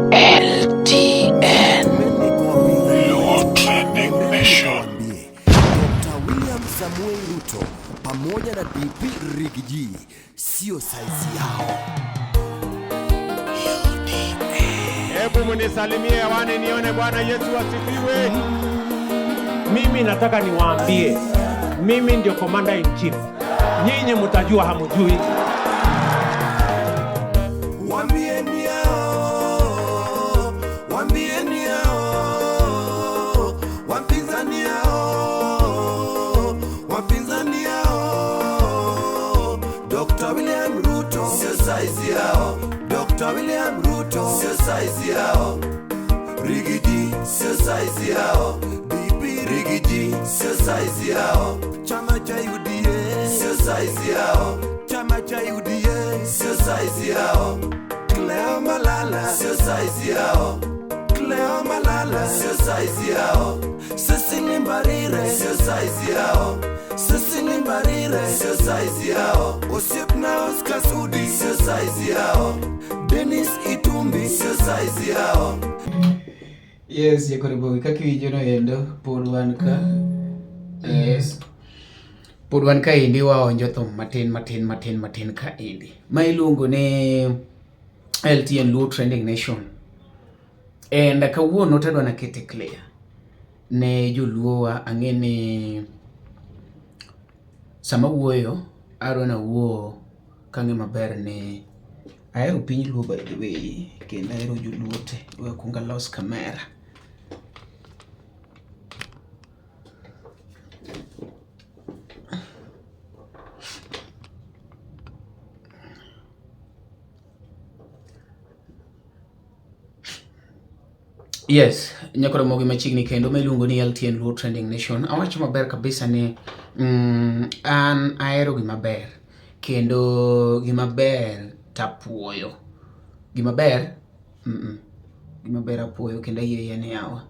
LTN Your Trending Mission. Dr. William Samuel Ruto pamoja na DP Rigiji sio saizi yao. Hebu munisalimie hewani nione Bwana Yesu asifiwe. Mimi nataka niwaambie, mimi ndio commander in chief. Nyinyi mtajua hamujui. Dr. William Ruto sio saizi yao. Dr. William Ruto sio saizi yao. Rigiji sio saizi yao. DP Rigiji sio saizi yao. Chama cha UDA sio saizi yao. Chama cha UDA sio saizi yao. Cleo Malala sio saizi yao. Cleo Malala sio saizi yao. Cecily Mbarire sio saizi yao. Cecily Mbarire sio saizi yao. Osip na Oscar Sudi sio saizi yao. Dennis Itumbi sio saizi yao. Yes, yakoribo kaki wijo no endo podwan ka. Yes. Podwan ka indi wa onjo thum matin ka indi. Ma iluongo ne LTN Low Trending Nation. And kawuono tadwa na kete clear ne joluowa ang'eni sama wuoyo aro na wuo kange maber ne ahero piny luo by the way kendo ahero joluo te we kunga los kamera. Yes, nyakoro mogi machigni kendo miluongo ni LTN Low Trending Nation. Awacho maber kabisa ni an ahero gimaber kendo gimaber tapuoyo. Gimaber gimaber apuoyo kendo ayie ne yawa.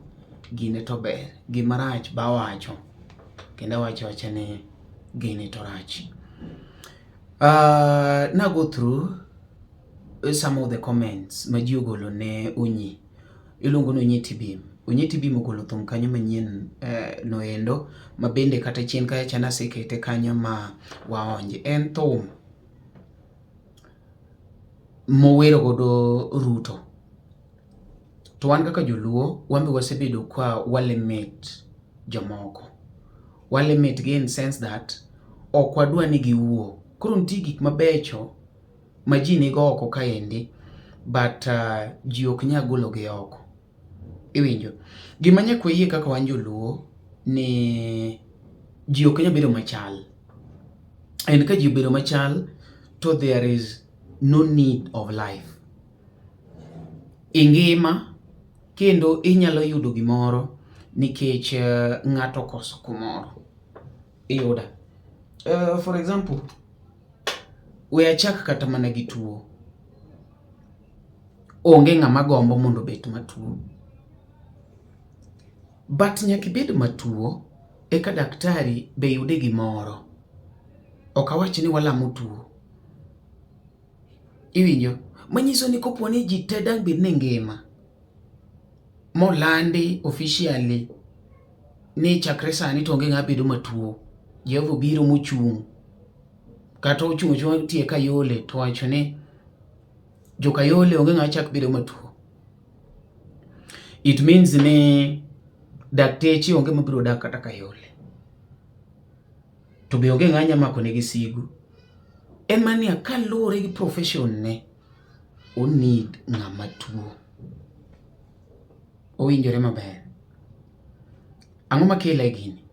Gine to ber, gimarach ba wacho. Kendo wacho ni gine to rach. Now go through some of the comments ma ji ogolo ne Onyi. Ilungo no Onyi Tibim. Onyi Tibim ogolo thum kanyo manyien no endo ma bende kata chien kaya chana sekete kanyo ma waonje. En thum mowero godo Ruto. To wan kaka joluo wambe wasebedo kwa wale met jomoko. Wale met in sense that ok wadwa ni giwuo. Koro nitie gik mabecho ma ji nigo oko kaendi but ji ok nya golo gi oko. Iwinjo. Gima nyakwa yie kaka wan joluo ni ji ok nya bedo machal. And ka ji bedo machal to there is no need of life. Ingima kendo inyalo yudo gimoro nikech ng'ato koso kumoro. Iyuda. For example, we achak kata mana gi tuo. Onge ng'ama gombo mondo bet matuo. But nyakibed matuo eka daktari be yude gimoro. Ok awach ni walamo tuo. Iwinjo. Manyiso ni kopo ni ji te dang bed ne ngima. Molandi officially ni chakre sani to onge ng'a bedo matuo. Jehova biro mochung'. Kata ochung' tie Kayole to wacho ni jo Kayole onge ng'a chak bedo matuo. It means ni dakteche onge mabiro dak kata Kayole. To be onge ng'a nyamako ne gisigu. En mania kalore gi profession ne o need ng'ama tuo. Owinjore maber. Ang'o makele gini?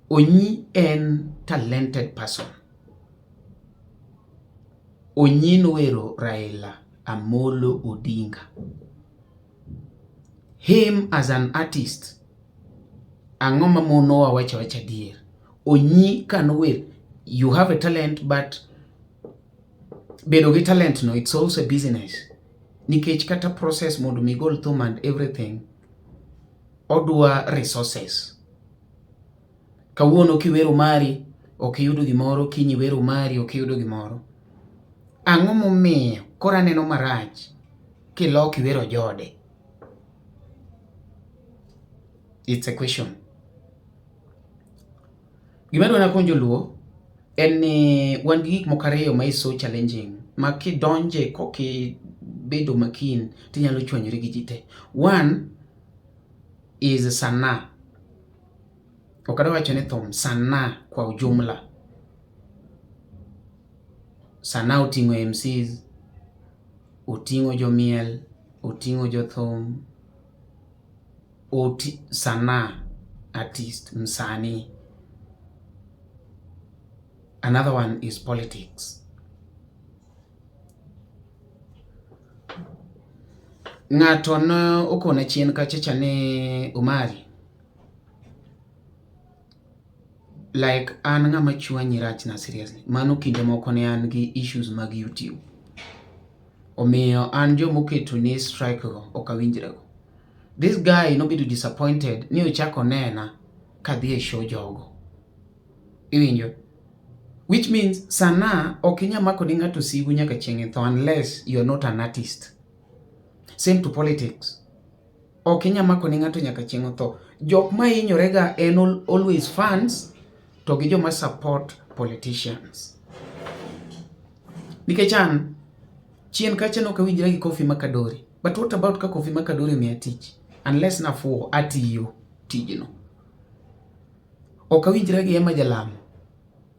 Onyi en talented person. Onyi nowero Raila Amolo Odinga. Him as an artist. Ang'o mamono wawacha dier. Onyi kanower. You have a talent but bedo gi talent no, it's also a business. Nikech kata process mondo migol thum and everything odwa resources. Kawuono kiwero mari ok yudo gimoro, kinyi wero mari ok yudo gimoro. Ang'o momiyo kora neno marach kiloki wero jode. It's a question. Gimedwa na konjo luo en ni wan gi gik moko ariyo ma is so challenging ma kidonje koki bedo makin tinyalo chwanyori gi ji te. One is sanaa. Okada wacho ni thum, sanaa kwa ujumla. Sanaa oting'o MCs, oting'o jomiel, oting'o jothum, sanaa, artist, msanii. Another one is politics. Ng'ato na okona chien kachacha ne umari. Like an ng'ama chwanyi rach na seriously. Mano kinde moko ne an gi issues mag YouTube. Omiyo an jomoketo ni strike go okawinjre go. This guy nobedo disappointed ni ochako nena kadhi e show jogo. Iwinjo? Which means sanaa okinya mako ni ng'ato sigu nyaka chieng' tho unless you're not an artist. Same to politics. Okinya mako ni ng'ato nyaka chieng' tho. Jok ma hinyorega en always fans to gi joma support politicians. Nikech an chien kacha no kawinjra gi Kofi Makadori. But what about ka Kofi Makadori miya tich? Unless na fuo atiyo tijno. Okawinjra gi Ema Jalamo.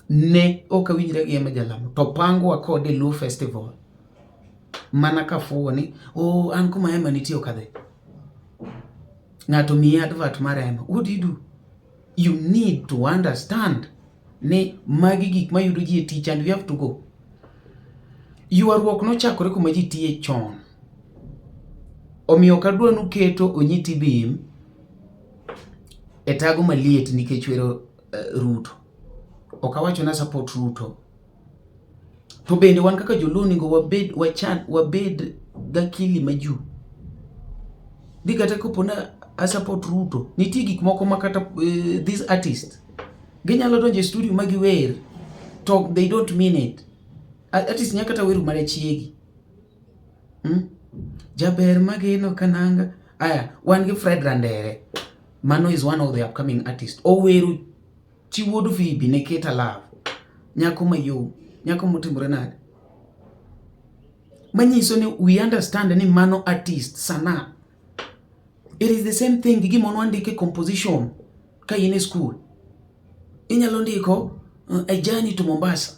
Ne okawinjra gi Ema Jalamo. To pango kode Luo Festival. Mana ka fuo ni, an kuma Ema nitiyo kadhe. Ng'ato miya advert mar Ema. What do you do? You need to understand ne magi gik mayudo ji e tich and you have to go. Yuaruok nochakore kuma ji tiye chon. Omiyo kadwa nuketo Onyi Tibim etago maliet nikech wero Ruto. Okawacho na support Ruto. To bende wan kaka joluo ningo wabed gakili maju. Di kata kopona a support Ruto. Nitie gik moko makata this artist. Ginyalo donje studio magi wer. Talk, they don't mean it. Artist nyakata weru mane chiegi. Jaber mageno kananga. Aya, wan gi Fred Randere. Mano is one of the upcoming artists. Oweru chiwodu Phoebe ne Keta Love. Nyako mayo. Nyako motimore nade. Manyiso ni we understand ni mano artist sana. It is the same thing gigi mono andike composition ka in school. Inyalo ndiko a journey to Mombasa.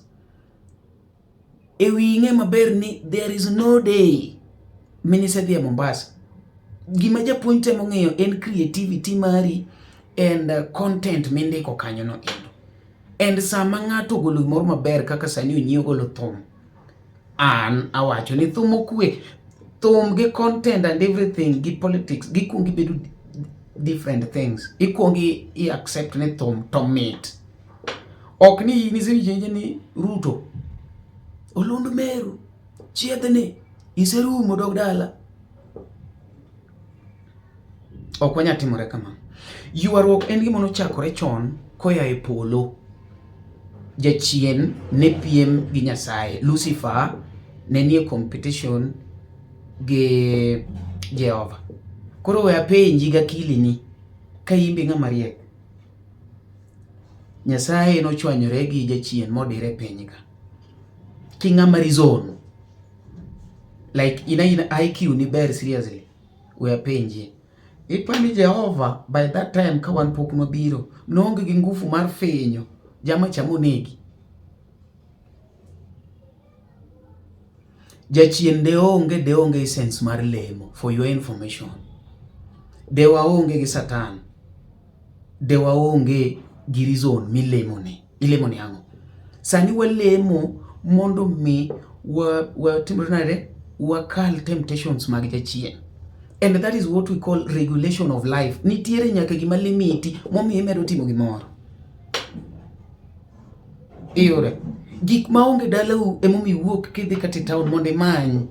Ewi ng'e maber ni there is no day minisedhi e Mombasa. Gima japuonj temo ng'eyo en creativity mari and content mindiko kanyo no endo. And sama ng'ato golo gimoro maber kaka sani onyiewo golo thum. An awacho ni thum okwe. Thum gi content and everything gi politics gikungi bedo different things. Ikungi accept ni thum to meet. Ok ni nisewijenje ni Ruto Olondo Meru chiedhne iserumo dog dala. Ok wanya timore kama. Yuaruok en gima nochakore chon koya e polo. Jachien ne piem gi Nyasaye. Lucifer ne nie competition gi Jehova. Koro we apenji gakili ni ka imbe ng'ama riek. Nyasaye nochwanyore gi jachien modire piny ka. Ki ng'ama reason. Like ina IQ ni ber seriously. We apenji. Ipani Jehova by that time kawan pok mabiro. Noonge gi ngufu mar fenyo. Jama chamo negi. Jachien de onge sense mar lemo for your information. Dewa onge gi Satan. Dewa onge gi reason mi lemone. Ilemone ango. Sani walemo mondo mi timronare wakal temptations mag jachien. And that is what we call regulation of life. Nitiere nyaka gima limiti momi imedo timo gimoro. Iyore. Gik maonge dalau emomi wuok kidhi kati town monde many.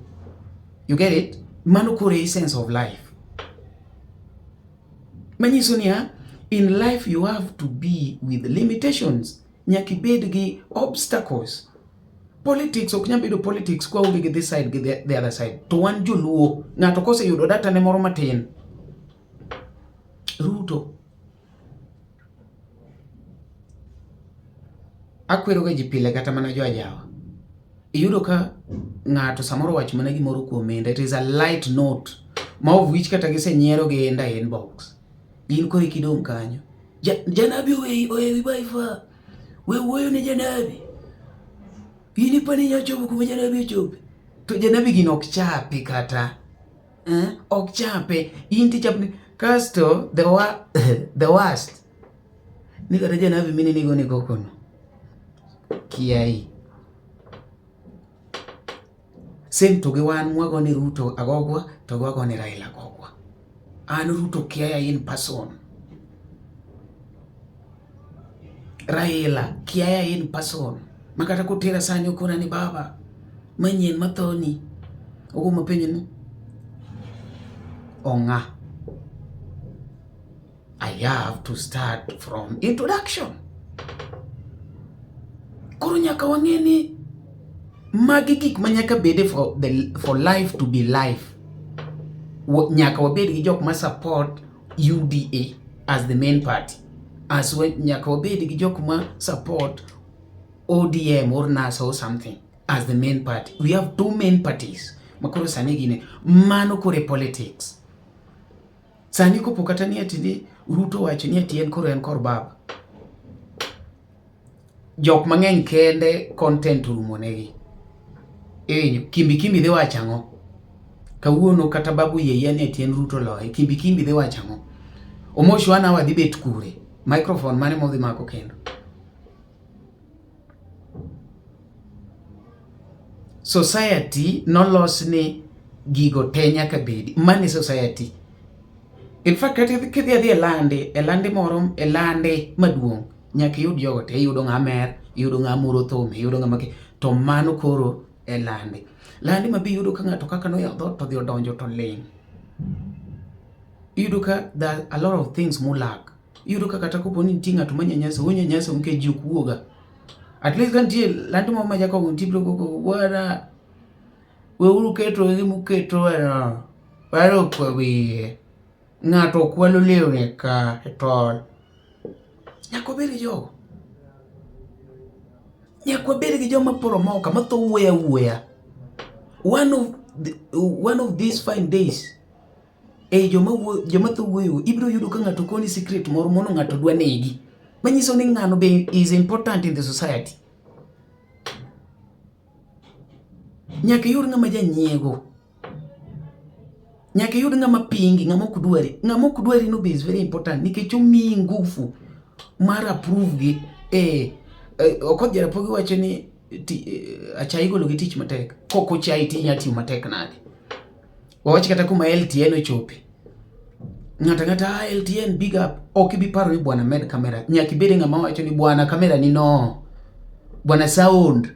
You get it? Mano kore essence of life. Manyiso niya, in life you have to be with limitations. Nyaki bed gi obstacles. Politics ok nyal bedo politics kwa onge gi this side gi the other side. To wan joluo, ng'ato koseyudo data ne moro matin, Ruto akwero ga ji pile kata mana jo ajawa. Iyudo ka ng'ato samoro wach mana gimoro kuom enda, it is a light note ma of which kata gisenyiero gi enda inbox. In koro ikidong kanyo. Janabi oyewi baifa. We wuoyo ne janabi. Ini pani nyachopo kuma janabi ochope. To janabi gino ok chape kata. Ok chape. Inti chapni. Kasto, the worst. Ni kata janabi mini nigo ni kokono. Kiai. Same to ge wan mwago ni Ruto agogwa, to gwago ni Raila agogwa. An Ruto kiaya in person. Raila kiaya in person. Makata kutera sanyo kuna ni baba. Manyen mathoni. Ogo mapenyo ni. Onga. I have to start from introduction. Koro nyaka wangeni magi gik manyaka bede for life to be life. Nyaka wabedi gi jok ma support UDA as the main party. As well, nyaka wabedi gi jok ma support ODM or NASA or something as the main party. We have two main parties. Makoro sani gine mano kore politics. Sani ko pokata ni atini Ruto wacho ni atien koro en kor baba. Jok mang'eny kende content rumonegi. Kimbi dhe wachango. Kawuono kata babu yeye ne tien Ruto loe. Kimbi dhe wachango. Omosho ana wadhi bet kure. Microphone mane modhi mako kendo. Society nolos ni gigo te nyaka bedi. Mane society. In fact, kidhi adhi elande moro, elande maduong'. Nyaka yud jogo te, yudo ng'a mer, yudo ng'a muro thome, yudo ng'a maki. To mano koro elande. Lande mabi yudo ka ng'ato kaka noya dhot to dhi odonjo to ling. Yudo ka there are a lot of things mulak. Yudo ka kata kopo ni nitie ng'ato manyanyasa, wanyanyasa unke ji okuoga. At least kantie lande mo majako unti bro koko wara. We uru keto egi muketo wara. Waro kwa wiye. Ng'ato kwalo lewne ka etol. Nyako beri jogo. Nyako beri gi joma poromoka matho wuya. One of these fine days. Joma tho wuyo ibro yudo ka ng'ato koni secret moro mono ng'ato dwa negi. Manyiso ni ng'ano be is important in the society. Nyaka yud ng'ama janyiego. Nyaka yud ng'ama pingi, ng'ama okdwari. Ng'ama okdwari no be is very important. Nikech omiyi ngufu mar approve gi. Okot jarapogi wacho ni achai golo gi tich matek. Koko chai ti nyati matek nade. Wawach kata kuma LTN ochope. Ng'ata LTN big up. Ok bi paro ni bwana med kamera. Nyaki bede ng'ama wacho ni bwana kamera ni no. Bwana sound.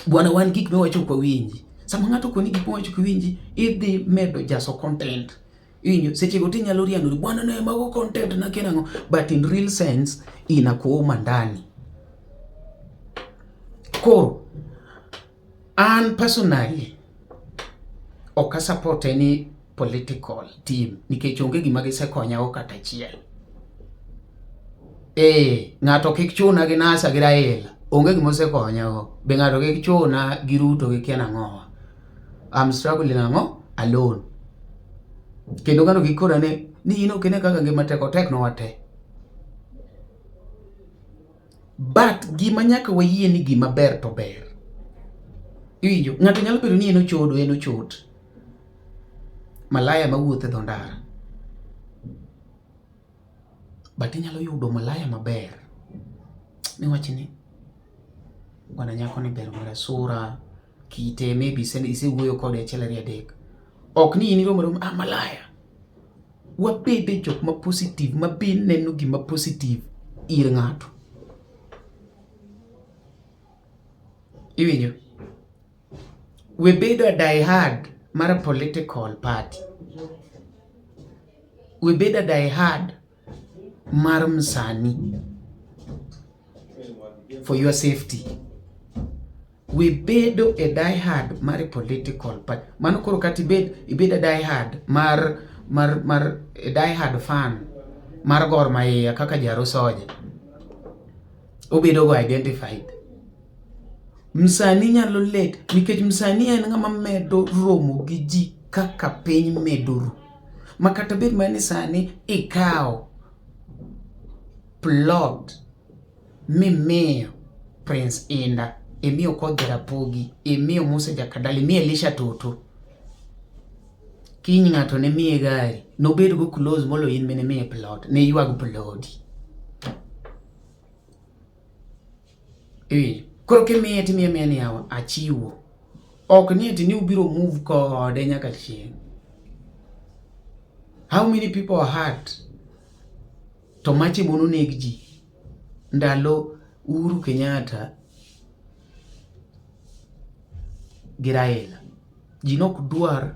Bwana wan gik mewacho kwa winji. Sama ng'ato koni gik mewacho kwa winji, idhi medo jaso content. Inyo seche go tinyalo riano bwana ne mago content na kenango, but in real sense inakuuma ndani. Koro and personally ok support any political team nikech onge gima gisekonya o kata chiel. Ng'ato kik chuna gi NASA gi Raila onge gima osekonya o. Be ng'ato kik chuna gi Ruto gi kiana ng'owa. I'm struggling ang'o alone. Kendo ng'ano gikora ne ni ino kene kaka ngima tek no wate. But gima nyaka wayie ni gima ber to ber. Iwinjo, ng'ato nyalo bedo ni en ochot. Malaya mawuotho e dho ndara. But inyalo yudo malaya maber. Miwachi ni bwana nyako ni ber mara sura, kite, maybe isewuoyo kode achiel ariyo adek. Ok ni in romo malaya. Wabede jok ma positive, mabe neno gima positive ir ng'ato. Iwinjo? We bedo a die hard mar a political party. We bedo a die hard mar msani for your safety. we bedo a diehard mar political party. Mano koro kati ibed a diehard mar a diehard fan mar Gor Mahia kaka jaro soja. Obedo go identified. Msani nyalo let nikech msani en ng'ama medo romo gi ji kaka piny meduru. Makata bed mani sani ikao plot mimiyo Prince Inda, imiyo Kodhera Pogi, imiyo Musa Jakadali, imiyo Elisha Toto. Kiny ng'ato ne miye gari, nobed go close molo in mene miye plot, ne yuag ploti. Koro kimiye timiye miye yawa, achiwo. Ok ni ati ni ubiro move kode nyaka chieng'. How many people are hurt? To machi mono neg ji. Ndalo Uhuru Kenyatta gi Raila. Ji nok dwar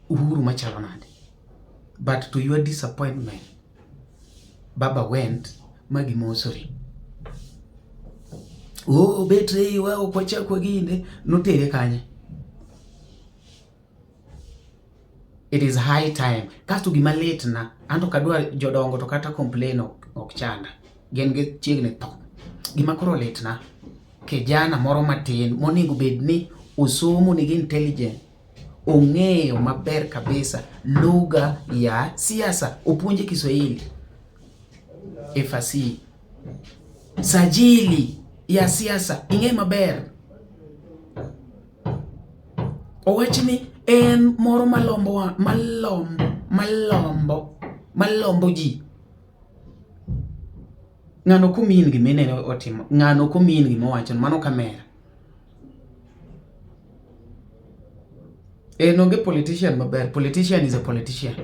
Uhuru machalo nade. But to your disappointment, Baba went magi mosori. Oh, betre wa kwacha kwa ginde notere kanye. It is high time. Kasto gima late na anto kadwa jodongo to kata complain ok chanda. Gen ge chiegne to. Gima koro late na kijana moro matin monego bedni osomo nigi intelligent. Ong'eyo maber kabisa lugha ya siasa, opuonje Kiswahili. Efasi. Sajili ya siasa ing'e maber. Owachni en moro malombo ji. Ng'ano kumin gi menene otimo. Ng'ano kumin gi mowacho mano kamera. Onge politician maber. Politician is a politician.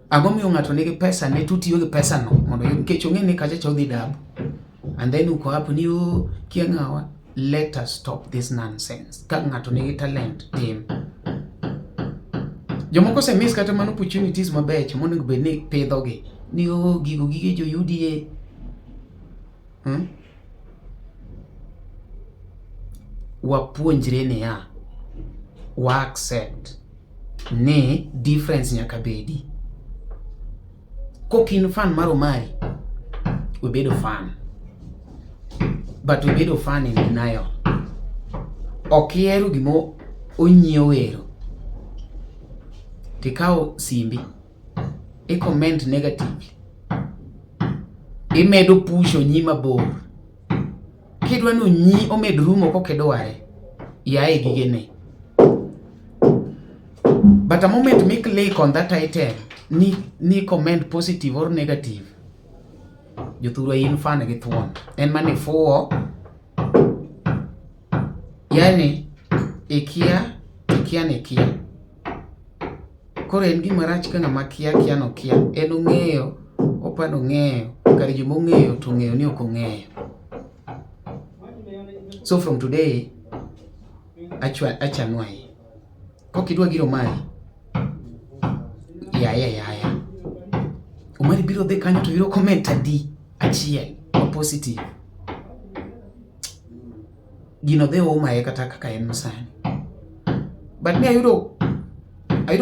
Agomiyo ng'ato nigi pesa ne tutiyo gi pesa no mondo nikech ong'e ni kacha chodhi dabu. And then uko hapo ni kia ng'awa. Let us stop this nonsense. Ka ng'ato nigi talent tim. Jomoko se miss kata man opportunities mabecho monego bed ni pidhogi. Ni gige jo UDA. Wapuonjre ni ya. Wa accept ni difference nyaka bedi. Kokin fan maro mari. We bedo fan. But we bedo fan in denial. Okiero gimo onyiew wero. Tikao simbi. I-comment negatively. Imedo push Onyi mabor. Kidwa no Onyi omed rumo kokedware. Yae gigene. But the moment me click on that item, ni comment positive or negative. Jothuro in fan get one. En mani for yani ikia nekia. Koro en gima rach ka ng'ama kia no kia. En ong'eyo, opano ng'eyo. Kari jimo ng'eyo to ng'eyo ni ok ong'eyo. So from today, achanwai. Kokidwa giro mari. Ya. Umari biro de kanyo to biro comment adi achiel or positive. Gino de omae kata kaka en masani. But me ayudo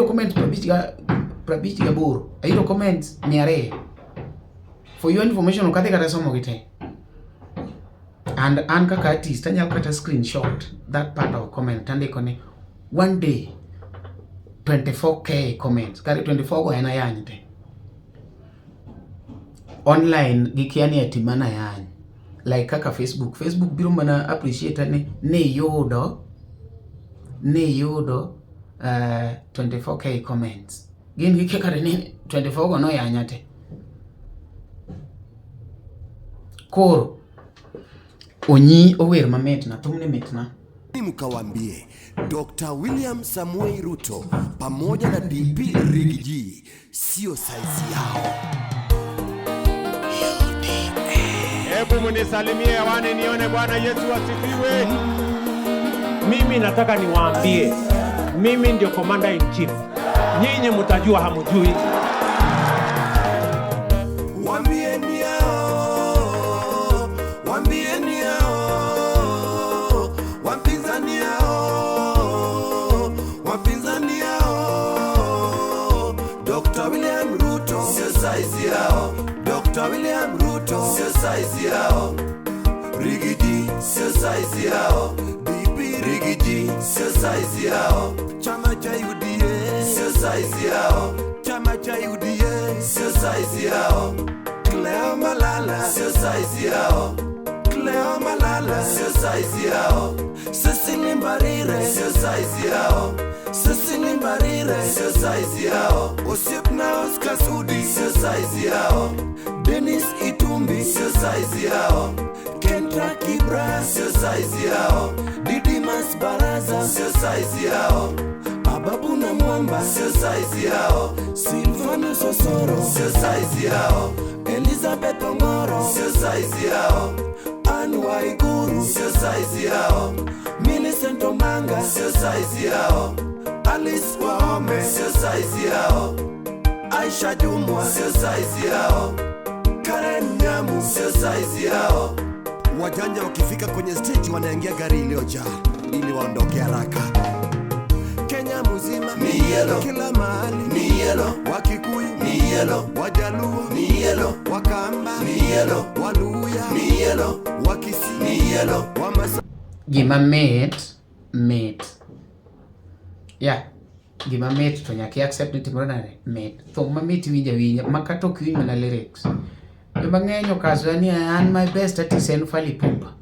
comment prabich ga boro. Ayudo comment 200. For your information ukadhe kata somo gite. And an kaka artist anyal kata screenshot that part of comment andiko ni one day 24k comments. Kari 24 go ena yani te. Online gikiani atimana yani. Like kaka Facebook biro mana appreciate ne yodo 24k comments. Gin gikekare ni 24 go no yanya te. Koro Onyi ower mamet na tumne metna. Ni mkawambie Dr. William Samuel Ruto pamoja na DP Rigiji sio size yao. Hebu munisalimie wane nione Bwana Yesu asifiwe. Mimi nataka niwaambie, mimi ndio commander in chief. Nyinyi mtajua hamujui. Dr. William Ruto sio size yao. Dr. William Ruto sio size yao. Rigidi sio size yao. DP Rigidi sio size yao. Chama cha UDA sio size yao. Chama cha UDA sio size yao. Cleo Malala sio size yao. Cleo Malala sio size yao. Cecily Mbarire sio size yao. Cecily Mbarire sio size yao. Osip na Oscar Sudi sio size yao. Dennis Itumbi sio size yao. Kendra Kibra sio size yao. Didimas Baraza sio size yao. Ababu na Mwamba sio size yao. Silvano Sosoro sio size yao. Elizabeth Ongoro sio size yao. Anne Waiguru sio size yao. Millicent Omanga sio size yao. Alice Wahome sio size yao. Aisha Jumwa sio size yao. Karen Nyamu sio size yao. Wajanja wakifika kwenye stage wanaingia gari iliyojaa ili waondoke haraka. Kenya mzima ni yellow, kila mahali ni yellow. Wakikuyu ni yellow, Wajaluo ni yellow, Wakamba ni yellow, Waluya ni yellow, Wakisi ni yellow, Wamasa. Gima mate. Yeah. Gima mate to nyaki accept ni timoro nade mate. Thong ma mate winja makato kiwinj mana lyrics. Joma ng'eny okazo ni an my best artist en Fally Ipupa.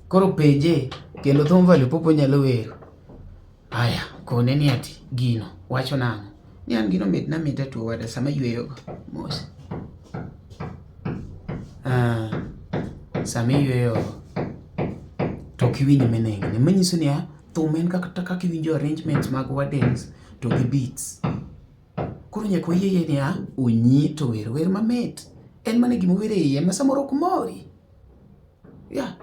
Koro penje kendo thong Fally Ipupa nyalo wero. Aya, kone ni ati gino wacho nang'o. Ni an gino mit na mita to wada sama yweyo go mos. Sama yweyo to kiwinjo meneng. Ni manyiso ni thumen kaka kiwinjo arrangements mag weddings to gi beats. Koro nyako yeye ni Onyi to wer mamit. En mane gima were iye ma samoro kumori. Yeah.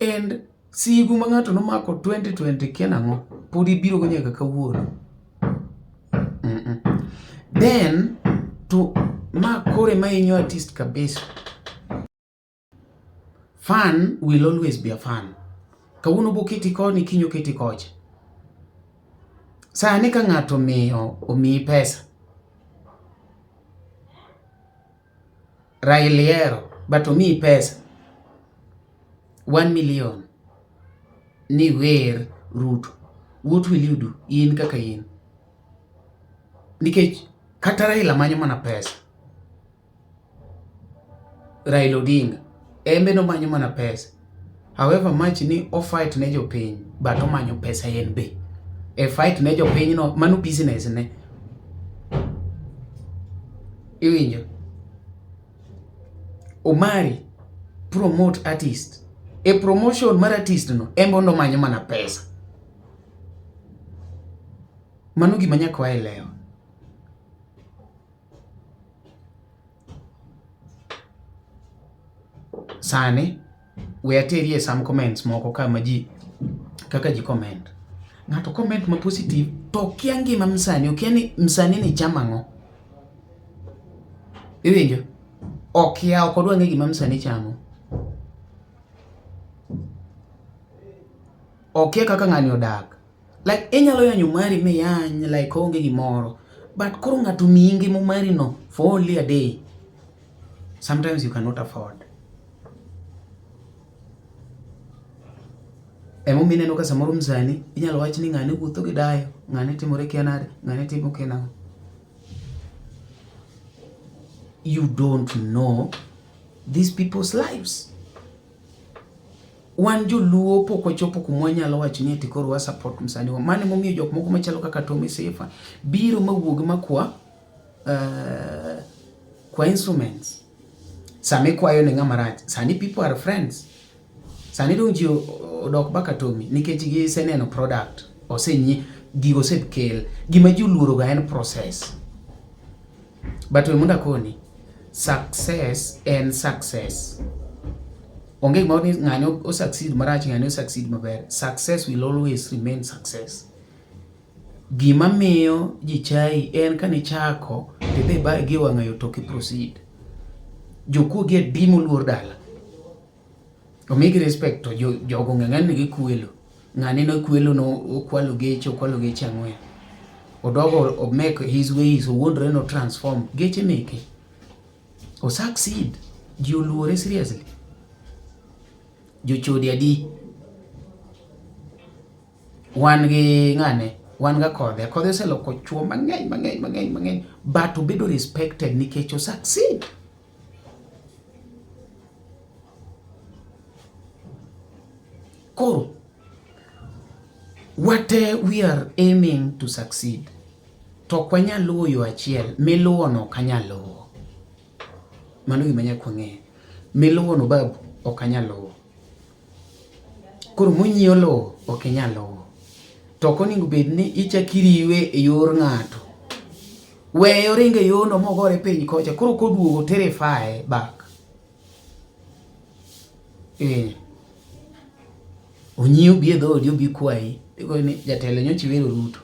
And sigu ma ng'ato nomako 2020 kia nang'o pod ibiro go nyaka kawuono. Then to ma kore ma inyo artist kabisa. Fan will always be a fan. Kawuono boketi koni kinyo keti kocha. Sani ka ng'ato omiyi pesa. Railiero but omiyi pesa 1 million ni wer Ruto. What will you do? In kaka in. Nikech kata Raila manyo mana pesa. Raila Odinga embe no manyo mana pesa. However much ni fight ne jopiny but omanyo pesa yen be. E fight ne jopiny no mano business ne. Iwinjo. Omari promote artist. E promotion mar artist no embo ndo manyo mana pesa. Mano gima nyaka waelewa. Sani we aterie some comments moko kama kaka ji comment. Ng'ato comment ma positive to kia ngima msani, okiani msani ni chama ng'o. Iwinjo? Okia okodwa ng'e gima msani chamo. Okia kaka ng'ani odak. Like inyalo yanyo mari me yany like onge gimoro. But koro ng'ato miingi mo mari no for only a day. Sometimes you cannot afford. Emo mineno ka samoro msani inyalo wach ni ng'ani wuotho gi dayo, ng'ani timore kia nade, ng'ani timo kia nang'o. You don't know these people's lives. Wan joluo pok ochopo kuma nyalo wacho ni ati koro wa support msani. Mane momiyo jok moko machalo kaka Tommy Sefa biro mawuog makwa kwa instruments. Same kwayo ne ng'ama rach. Sani people are friends. Sani dong ji odok baka Tommy nikech gi seneno product osenyi gigo sekel gima ji luoro ga en process. But we munda koni success and success. Onge gima ni ng'anyo o succeed marach, ng'anyo o succeed maber. Success will always remain success. Gima miyo ji chai en kani chako tebe ba gi wang'ayo toki proceed. Jokuo gi dimo luor dala. Omigi respect to jogo ng'ang'an gi kuelo. Ng'ani no kuelo no okwalo geche ang'wen. odogo o make his ways o wondre no transform geche meke o succeed ji oluore seriously jochodi adi wan gi ng'ane wan ga kodhe oseloko chuo mang'eny but obedo respected nikech o succeed. Koro wate we are aiming to succeed. To kwanyal luwo yo achiel, miluwo no kanyal luwo. Mano gima nyaka ng'e. Miluwo no babu ok anyal luwo. Koro munyiewo luwo ok inyal luwo. To koningo bed ni ichakiriwe e yor ng'ato. Weyo ringe yono mogore piny kocha, koro koduogo terrify back. Onyiew bi e dhodi obi kwayi. Iko ni jatelo nyochi wero Ruto.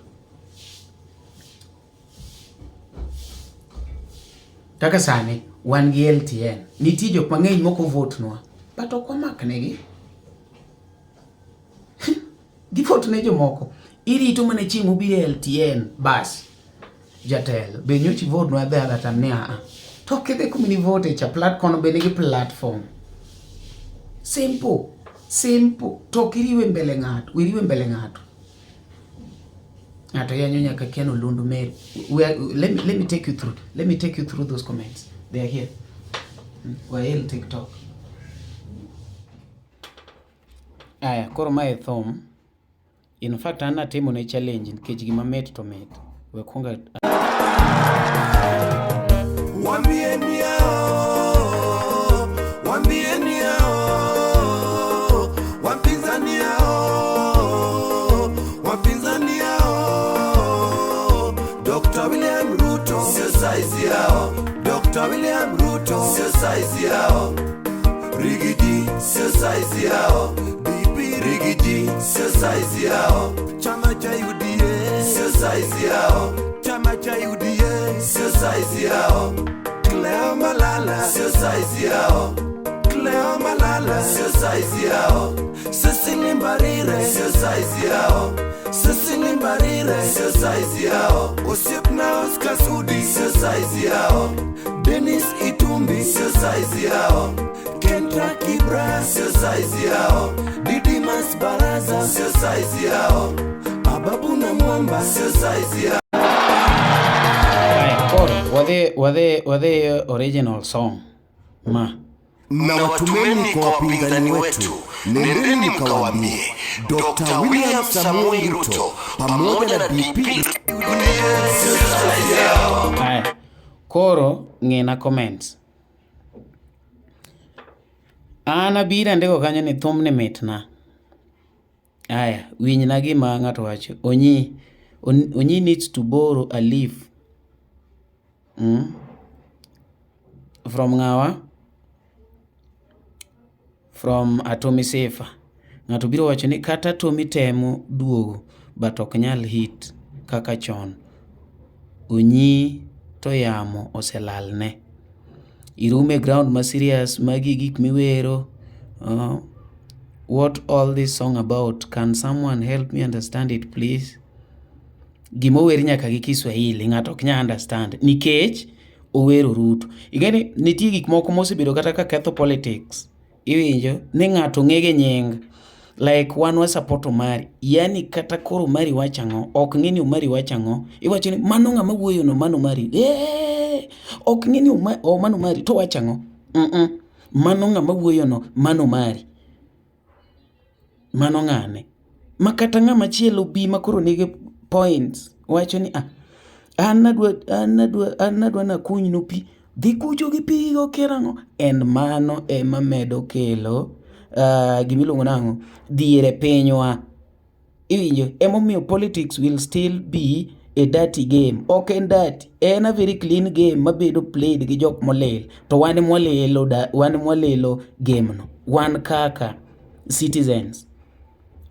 Kaka sani wan gi LTN. Nitie jok mang'eny moko vote nwa. But ok wamak negi. Gi vote ne jomoko. Irito mana chieng' obire LTN bas. Jatelo. Be nyochi vote nwa dhe adha tam ne To kede kumini vote cha platform be nigi platform. Simple. To kiriwe mbele ng'ato. Wiriwe mbele ng'ato. Ng'ato yanyo nyaka kiano lundu meru. Let me take you through. Let me take you through those comments. They are here. Wael TikTok. Aya, koro mae thom. In fact, ana timo ne challenge nikech gima met to met. We konga Wambieni yao, wapinzani yao, Dr. William Ruto, sio size yao, Dr. William Ruto, sio size yao, Rigidi, sio size yao, BP Rigidi, sio size yao, Chama cha UDA, sio size yao, Chama cha UDA, sio size yao, Cleo Malala, sio size yao, Cleo Malala, sio size yao, Cecily Mbarire, sio size yao, Cecily Mbarire, sio size yao, Osiep na Oscar Sudi, sio size yao, Dennis Itumbi, sio size yao, Kentra Kibra, sio size yao, Didimas Baraza, sio size yao, Ababu na Mwamba, sio size yao. Were they original song? Na watumeni kwa wapinzani wetu, nendeni mkawaambie Dr. William Samoei Ruto pamoja na BP. Koro ng'ena comments. Ana bira ndiko kanyo ni thumne mitna. Aya, winyna gima ng'ato wacho. Onyi needs to borrow a leaf. From ng'awa? From Atomi Safer. Ng'ato biro wacho ni kata Atomi temo duogo but ok nyal hit kaka chon. Onyi to yamo oselalne. Irume ground ma serious magi gik miwero. What all this song about? Can someone help me understand it please? Gimo weri nyaka gi Kiswahili ng'ato ok nya understand nikech owero Ruto. Igeni nitie gik moko mosebedo kata ka ketho politics. Iwinjo ni ng'ato ng'ege nying like wan wa support Omari, yani kata koro Omari wachango ok ng'eni Omari wachango, iwacho ni mano ng'ama wuoyo no mano Omari ok ng'eni mano Omari to wachango mano ng'ama wuoyo no mano Omari, mano ng'ane makata ng'ama chielo bi makoro nige points wacho ni an nadwa na kuny no pi dhi kucho gi pigo kerango en mano ema medo kelo gimiluongo nango dhiere pinywa. Iwinjo emomiyo politics will still be a dirty game. Ok en dirty, en a very clean game mabedo played gi jok molil. To wan mwalelo game no, wan kaka citizens.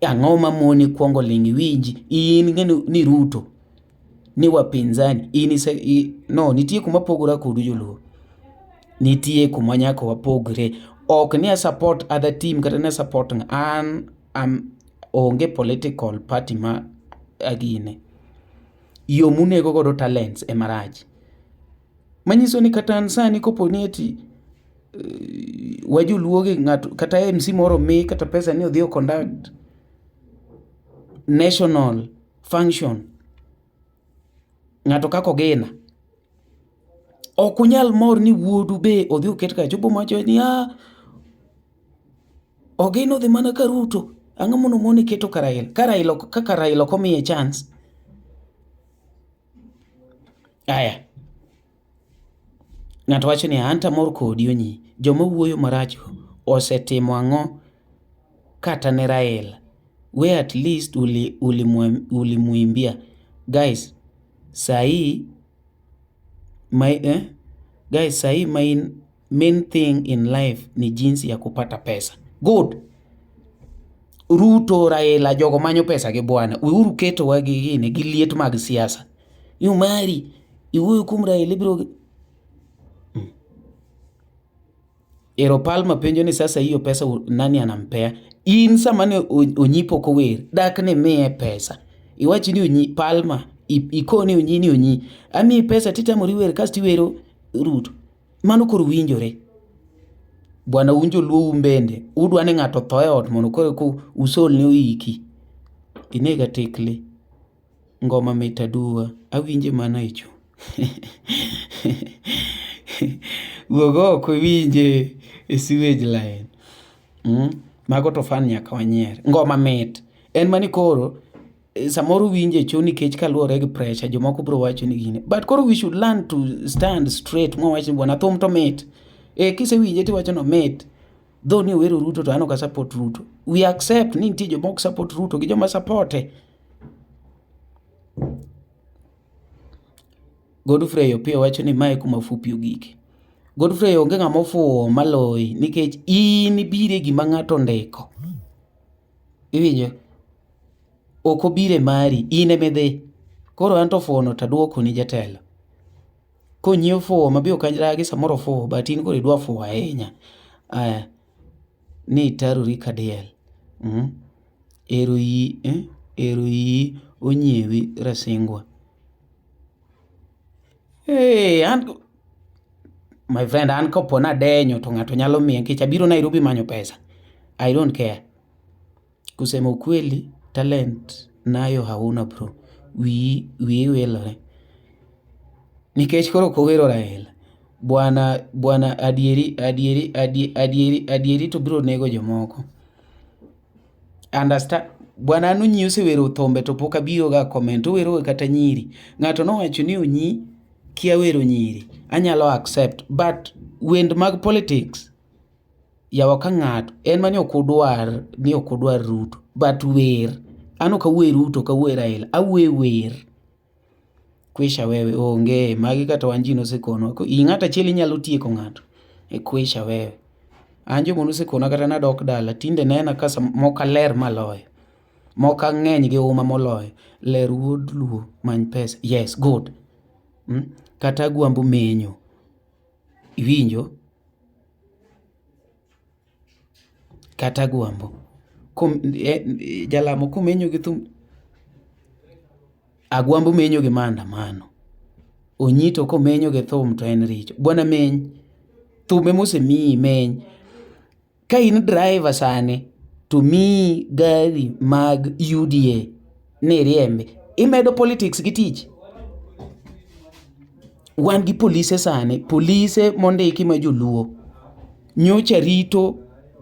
Ang'o mamoni kuongo lingi winji in ng'eni ni Ruto ni wapinzani no nitie kuma pogora kodu joluo, nitie kuma nyako wapogre. Ok ni a support other team kata ni a support an onge political party ma agine. yo munego godo talents e marach. Manyiso ni kata sani koponi eti wajoluoge ng'ato kata MC moro mi kata pesa ni odhi conduct national function, ng'ato kako gina ok unyal mor ni wuodu be odhi oket ka chopo macho ni ogeno dhi mana ka Ruto, ang'o mono moni keto Raila komiye chance. Aya, ng'ato wacho ni anta mor kodi Onyi, joma wuoyo marach osetimo ang'o kata ne Raila, we at least ulimuimbia guys. Sahi my main thing in life ni jinsi ya kupata pesa. Good. Ruto, Raila, jogo manyo pesa gi bwana, uru keto wagi gini gi liet mag siasa. Mari iwuoyo kuom Raila biro Ero Palma penjo ni sasa hiyo pesa nani anampea? In sama ne Onyipo kower, dak ne miye pesa. Iwachi ni Onyi Palma, ikoni Onyi ni Onyi. Ami pesa titamori wer kasti wero Ruto. Mano koro winjore. Bwana unjo luo umbende. Udwane ng'ato thoe ot mono koro ku usol ni uiki. Inega tekle. Ngoma metadua. Awinje mana icho. Wogo ko winje e sewage line. Mago to fan nyaka wanyier. Ngoma met. En mani koro samoro winje choni kech kaluore gi pressure jomoko bro wacho ni gine. But koro we should learn to stand straight. Mwa wacho bwana thum to met. Kise winje ti wacho no met. Though ni wero Ruto to ano ka support Ruto. We accept ni nitie jomoko support Ruto gi joma supporte. Godfrey opia wacho ni mae kuma fupi ogike. Godfrey onge ng'ama ofuo maloi nikech in bire gima ng'ato ndiko. Iwinjo? Oko bire mari, in emedhi. Koro anto fuono taduoko ni jatelo. Konyiew fuo mabio kanjragi samoro fuo, but in koro idwa fuo ahinya. Aya, ni taruri kadiel. Ero yi onyiewi rasingwa. My friend, an kopo na denyo to ng'ato nyalo miye nikech abiro Nairobi manyo pesa. I don't care. Kusema ukweli, talent nayo hauna bro. Wi welore. Nikech koro kowero Raila. Bwana adieri to biro nego jomoko. Understand? Bwana anu nyiuse wero thombe to poka biro ga comment wero kata nyiri. Ng'ato no wacho ni Onyi kia wero nyiri. Anyalo accept, but wend mag politics yawa ka ng'ato en mani okudwar Ruto, but wer ano ka wer Ruto ka wer Raila wer kwisha wewe onge magi kata wanjino sekono ing'ata cheli nyalo tieko ng'ato kwisha wewe anjo mono sekona kata na dok dala tinde nena kasa moka ler maloyo moka ng'eny gi uma moloyo ler wuod luo many pesa. Yes, good. Kata gwambo menyo. Iwinjo? Kata gwambo. Jalamo kumenyo gi thum. Agwambo menyo gi maandamano. Onyito komenyo gi thum to en richo. Bwana meny. Thume mose mii meny. Ka in driver sane to mii gari mag UDA ne riembe. Imedo politics gi tich. Wan gi polise sane, polise mondiki ma joluo nyocha rito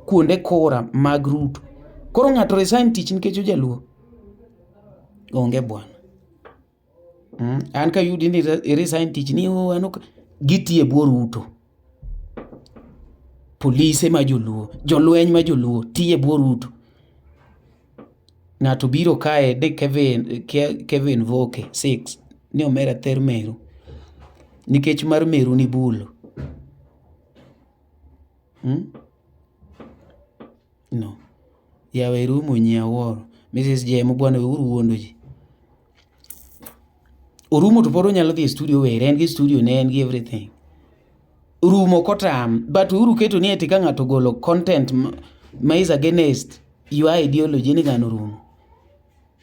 kuonde kora mag Ruto. Koro ng'ato resign tich nikech ojaluo. Onge bwana. An ka yudi ni resign tich ni ano gitie bwo Ruto. Polise ma joluo, jolweny ma joluo tie bwo Ruto. Ng'ato biro kae de Kevin Voke 6 ni omera ther Meru. Nikech mar Meru ni bulo. No. Yawe rumo nyiaworo. Mrs. Jemo bwana uru wuondo ji. Urumo to poro nyalo dhi studio were. En gi studio ne en gi everything. Urumo kotam. But uru keto ni eti ka ng'ato golo content ma is against your ideology ni gano rumo.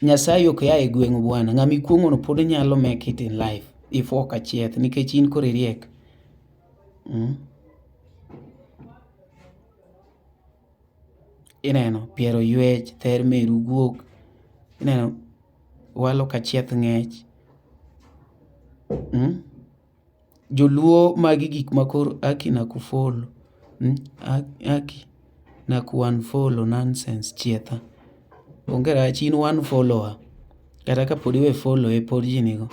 Nyasaye ok ya e gweng' bwana, ng'ama ikuong'ono pod nyalo make it in life if ok achieth, nikech in kore riek. Ineno piero ywech, ther meru guok, ineno walo ka chieth ng'ech. Joluo magi gik makoro aki na kufolo, aki na kuunfollow nonsense chietha. Onge rach, in one follower kata ka pod iwe follow e pod ji nigo.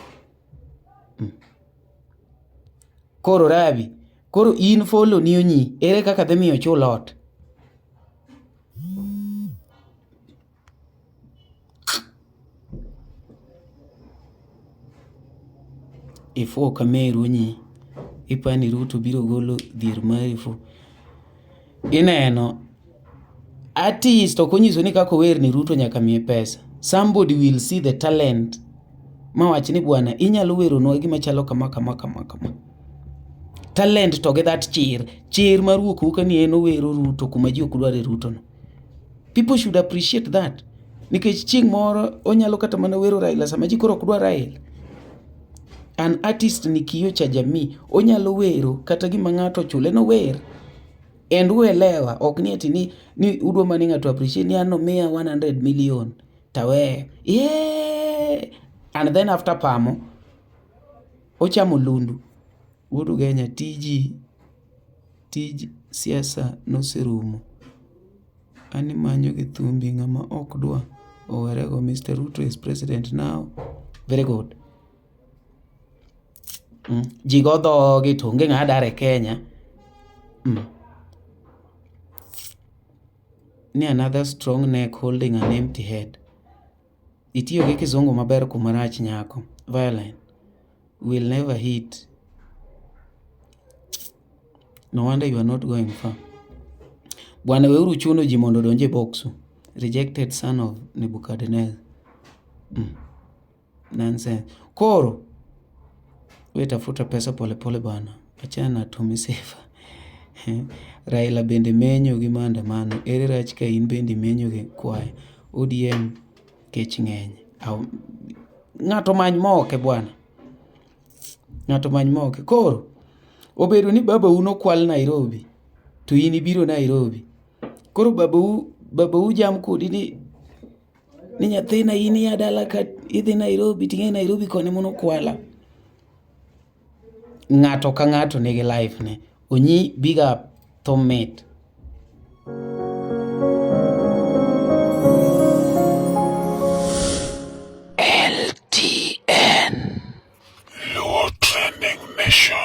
Koro Rabi, koro in follow ni Onyi, ere kaka dhi miyo chul ot? Ifo kameru Onyi, ipani Ruto biro golo dhier mari fo. Ineno artist ok onyiso ni kako wer ni Ruto nyaka miye pesa. Somebody will see the talent mawach ni bwana inyalo weronwa gima chalo kama. Talent to get that cheer maruok wuka ni eno wero Ruto kuma ji ok dware Ruto no. People should appreciate that. Nikech chieng' moro onyalo kata mana wero Raila sama ji koro ok dwar Raila. An artist ni kiyo cha jamii, onyalo wero kata gima ng'ato chule no wer. And uelewa, ok ni ati ni udwa mani ng'ato appreciate ni ano mia 100 million. Tawe, yeah! And then after pamo, ochamo lundu. Wudu genya tij siasa noserumo. Ani manyo gi thumbi ng'ama ok dwa owerego. Mr. Ruto is president now. Very good. Jigo dhogi to onge ng'ama dare Kenya. Ni another strong neck holding an empty head. Itiyo gi kizungu maber kumarach nyako. Violent will never hit. No wonder you are not going far. Bwana weuru chuno ji mondo donje boxu. Rejected son of Nebuchadnezzar. Nonsense. Koro wetafuta pesa pole pole bana. Achana tumisefa. Raila bende menyo gi maandamano. Ere rach ka in bende menyo gi kwayo. ODM kech ng'eny. Ng'ato many moke bwana. Ng'ato many moke. Koro obedo ni baba uno kwal Nairobi to in ibiro Nairobi. Koro babau jam kodi ni nyathina in ya dala ka idhi Nairobi, ting'e Nairobi kone mono kwala. Ng'ato ka ng'ato nigi life ne. Onyi big up Thomet. LTN Low Trending Mission.